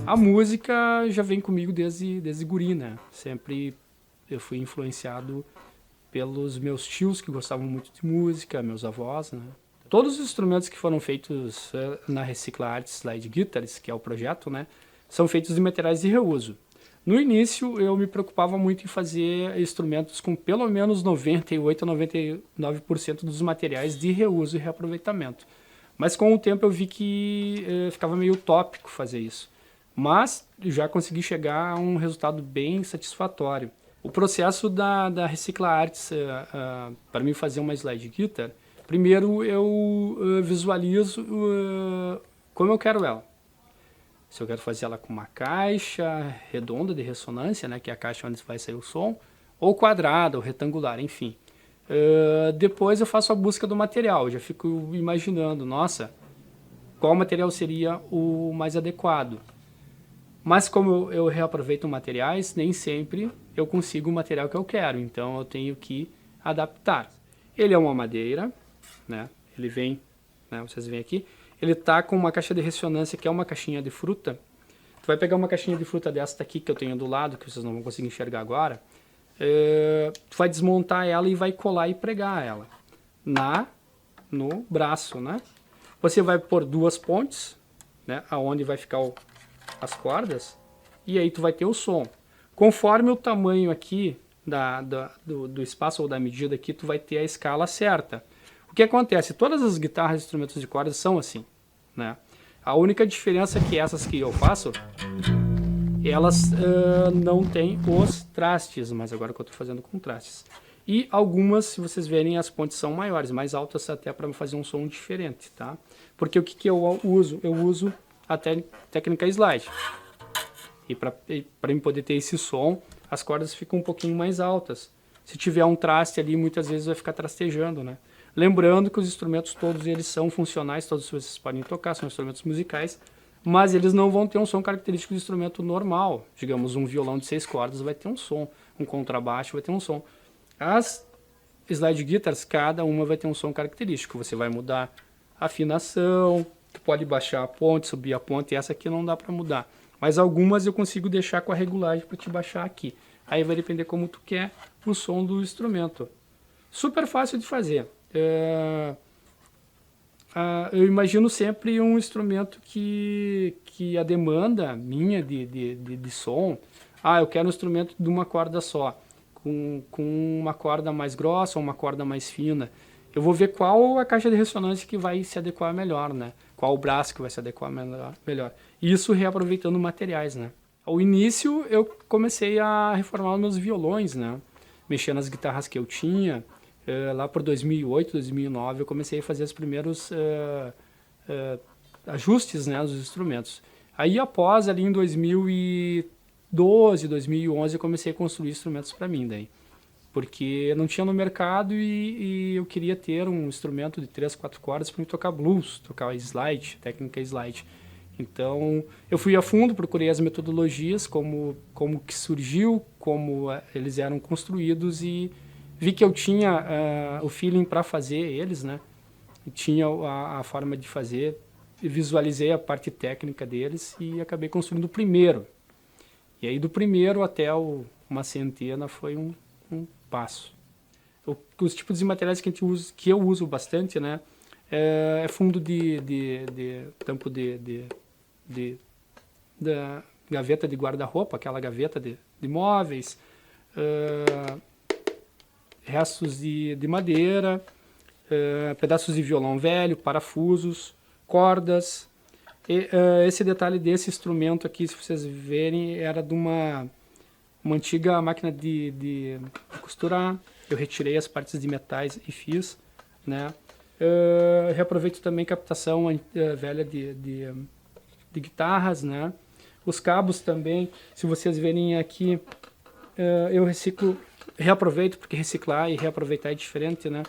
A música já vem comigo desde guri, né? Sempre eu fui influenciado pelos meus tios que gostavam muito de música, meus avós, né? Todos os instrumentos que foram feitos na Recicla Arts Slide Guitars, que é o projeto, né, são feitos de materiais de reuso. No início eu me preocupava muito em fazer instrumentos com pelo menos 98 a 99% dos materiais de reuso e reaproveitamento. Mas com o tempo eu vi que ficava meio utópico fazer isso. Mas já consegui chegar a um resultado bem satisfatório. O processo da Recicla Arts para mim fazer uma slide guitar, primeiro eu visualizo como eu quero ela. Se eu quero fazer ela com uma caixa redonda de ressonância, né, que é a caixa onde vai sair o som, ou quadrada, ou retangular, enfim. Depois eu faço a busca do material, eu já fico imaginando, nossa, qual material seria o mais adequado. Mas como eu reaproveito materiais, nem sempre eu consigo o material que eu quero, então eu tenho que adaptar. Ele é uma madeira, né? Ele vem, né? Vocês veem aqui, ele tá com uma caixa de ressonância que é uma caixinha de fruta. Tu vai pegar uma caixinha de fruta dessa aqui que eu tenho do lado, que vocês não vão conseguir enxergar agora. Tu vai desmontar ela e vai colar e pregar ela no braço, né? Você vai pôr duas pontes, né? Aonde vai ficar as cordas, e aí tu vai ter o som. Conforme o tamanho aqui do espaço ou da medida aqui, tu vai ter a escala certa. O que acontece? Todas as guitarras e instrumentos de cordas são assim, né? A única diferença é que essas que eu faço, elas não têm os trastes, mas agora que eu estou fazendo com trastes. E algumas, se vocês verem, as pontes são maiores, mais altas até para fazer um som diferente, tá? Porque o que eu uso? Eu uso a técnica slide. E para eu poder ter esse som, as cordas ficam um pouquinho mais altas. Se tiver um traste ali, muitas vezes vai ficar trastejando, né? Lembrando que os instrumentos todos eles são funcionais, todos vocês podem tocar, são instrumentos musicais, mas eles não vão ter um som característico do instrumento normal. Digamos, um violão de 6 cordas vai ter um som, um contrabaixo vai ter um som. As slide guitars, cada uma vai ter um som característico. Você vai mudar a afinação, tu pode baixar a ponte, subir a ponte, e essa aqui não dá para mudar. Mas algumas eu consigo deixar com a regulagem para te baixar aqui. Aí vai depender como tu quer o som do instrumento. Super fácil de fazer. Eu imagino sempre um instrumento que a demanda minha de som, eu quero um instrumento de uma corda só, com uma corda mais grossa ou uma corda mais fina. Eu vou ver qual a caixa de ressonância que vai se adequar melhor, né? Qual o braço que vai se adequar melhor. Isso reaproveitando materiais, né? Ao início eu comecei a reformar os meus violões, né? Mexer nas guitarras que eu tinha. Lá por 2008, 2009 eu comecei a fazer os primeiros ajustes, né, dos instrumentos. Aí após ali em 2012, 2011 eu comecei a construir instrumentos para mim daí. Porque não tinha no mercado e eu queria ter um instrumento de 3, 4 cordas para tocar blues, tocar slide, técnica slide. Então eu fui a fundo, procurei as metodologias, como que surgiu, como eles eram construídos e vi que eu tinha o feeling para fazer eles, né? Tinha a forma de fazer, visualizei a parte técnica deles e acabei construindo o primeiro. E aí do primeiro até uma centena foi um passo. Os tipos de materiais que eu uso bastante, né? É fundo tampo da gaveta de guarda-roupa, aquela gaveta de móveis, restos de madeira, pedaços de violão velho, parafusos, cordas. Esse detalhe desse instrumento aqui, se vocês verem, era de uma antiga máquina de costurar. Eu retirei as partes de metais e fiz, né? Reaproveito também captação velha de guitarras, né? Os cabos também, se vocês verem aqui, eu reaproveito, porque reciclar e reaproveitar é diferente, né?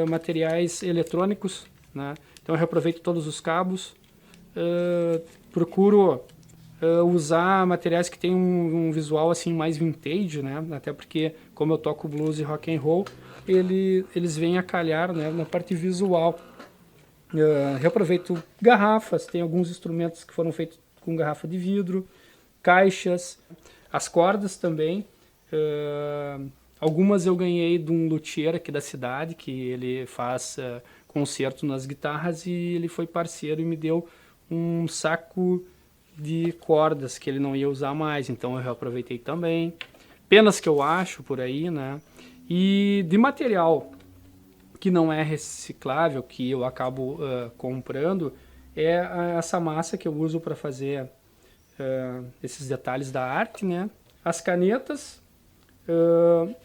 Materiais eletrônicos, né? Então eu reaproveito todos os cabos, procuro usar materiais que tem um visual assim mais vintage, né? Até porque como eu toco blues e rock and roll, eles vêm a calhar, né, na parte visual. Reaproveito garrafas, tem alguns instrumentos que foram feitos com garrafa de vidro, caixas, as cordas também. Algumas eu ganhei de um luthier aqui da cidade, que ele faz concerto nas guitarras, e ele foi parceiro e me deu um saco de cordas que ele não ia usar mais, então eu reaproveitei também. Penas que eu acho por aí, né? E de material que não é reciclável, que eu acabo comprando, é essa massa que eu uso para fazer esses detalhes da arte, né? As canetas,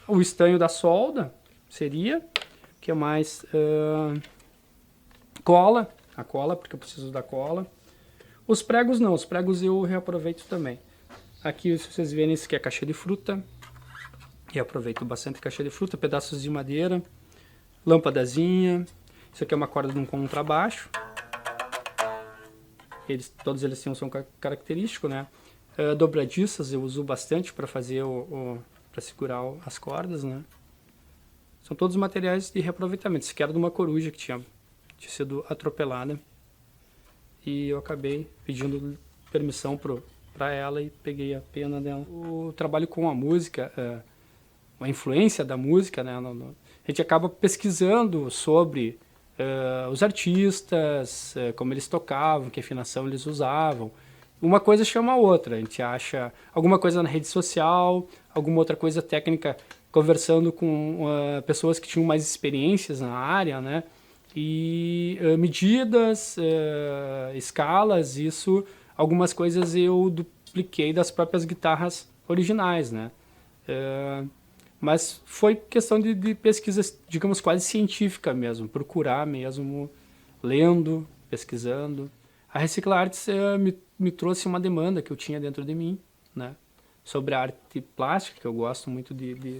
o estanho da solda seria, que é mais cola, a cola, porque eu preciso da cola. Os pregos não, os pregos eu reaproveito também. Aqui, se vocês verem, isso aqui é caixa de fruta, reaproveito bastante caixa de fruta, pedaços de madeira, lâmpadazinha. Isso aqui é uma corda de um contrabaixo. Todos eles têm um som característico, né? Dobradiças eu uso bastante para fazer para segurar as cordas, né? São todos materiais de reaproveitamento. Isso aqui era de uma coruja que tinha sido atropelada. E eu acabei pedindo permissão para ela e peguei a pena dela. O trabalho com a música, a influência da música, né? A gente acaba pesquisando sobre os artistas, como eles tocavam, que afinação eles usavam. Uma coisa chama a outra. A gente acha alguma coisa na rede social, alguma outra coisa técnica, conversando com pessoas que tinham mais experiências na área, né? E medidas, escalas, algumas coisas eu dupliquei das próprias guitarras originais, né? Mas foi questão de pesquisa, digamos, quase científica mesmo, procurar mesmo, lendo, pesquisando. A Recicla Arts me trouxe uma demanda que eu tinha dentro de mim, né? Sobre a arte plástica, que eu gosto muito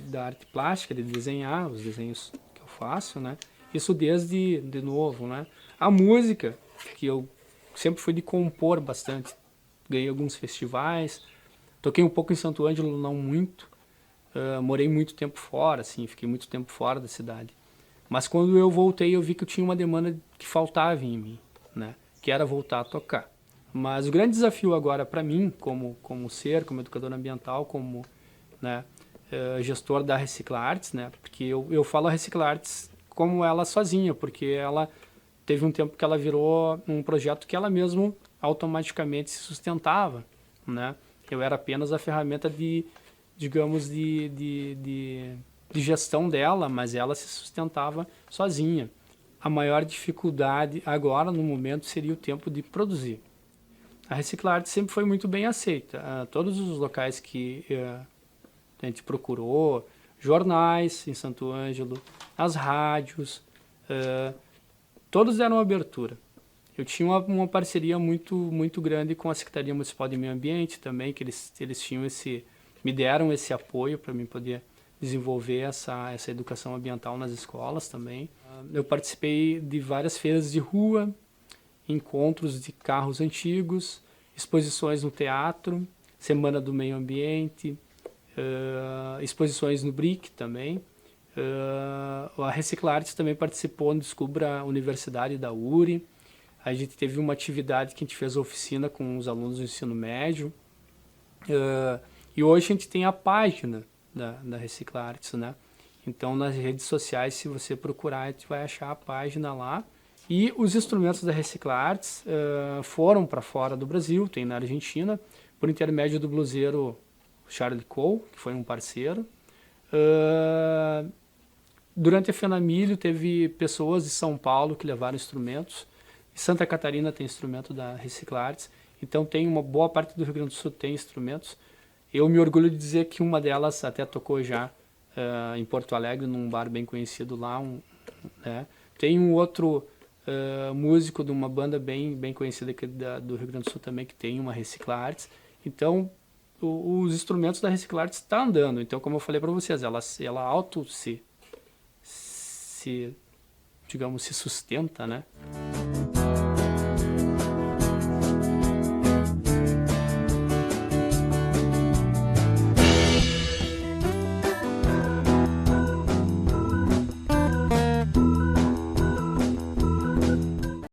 da arte plástica, de desenhar os desenhos que eu faço, né? Isso desde de novo, né? A música, que eu sempre fui de compor bastante. Ganhei alguns festivais. Toquei um pouco em Santo Ângelo, não muito. Morei muito tempo fora, assim, fiquei muito tempo fora da cidade. Mas quando eu voltei, eu vi que eu tinha uma demanda que faltava em mim, né? Que era voltar a tocar. Mas o grande desafio agora para mim, como como educador ambiental, como, né, gestor da Recicla Arts, né? Porque eu falo a Recicla Arts como ela sozinha, porque ela teve um tempo que ela virou um projeto que ela mesmo automaticamente se sustentava, né? Eu era apenas a ferramenta digamos, de gestão dela, mas ela se sustentava sozinha. A maior dificuldade agora, no momento, seria o tempo de produzir. A Recicla Arts sempre foi muito bem aceita. Todos os locais que a gente procurou, jornais em Santo Ângelo, as rádios, todos deram abertura. Eu tinha uma parceria muito grande com a Secretaria Municipal de Meio Ambiente também, que eles tinham me deram esse apoio para mim poder desenvolver essa educação ambiental nas escolas também. Eu participei de várias feiras de rua, encontros de carros antigos, exposições no teatro, Semana do Meio Ambiente, exposições no BRIC também. A Recicla Arts também participou no Descubra Universidade da URI. A gente teve uma atividade que a gente fez oficina com os alunos do ensino médio. E hoje a gente tem a página da Recicla Arts, né? Então nas redes sociais, se você procurar, a gente vai achar a página lá. E os instrumentos da Recicla Arts foram para fora do Brasil, tem na Argentina, por intermédio do bluseiro Charlie Cole, que foi um parceiro. Durante a Fenamilho teve pessoas de São Paulo que levaram instrumentos. Em Santa Catarina tem instrumento da Recicla Arts. Então tem uma boa parte do Rio Grande do Sul tem instrumentos. Eu me orgulho de dizer que uma delas até tocou já em Porto Alegre, num bar bem conhecido lá. Né? Tem um outro músico de uma banda bem conhecida aqui do Rio Grande do Sul também, que tem uma Recicla Arts. Então, os instrumentos da Recicla Arts estão andando. Então, como eu falei para vocês, ela digamos, se sustenta, né?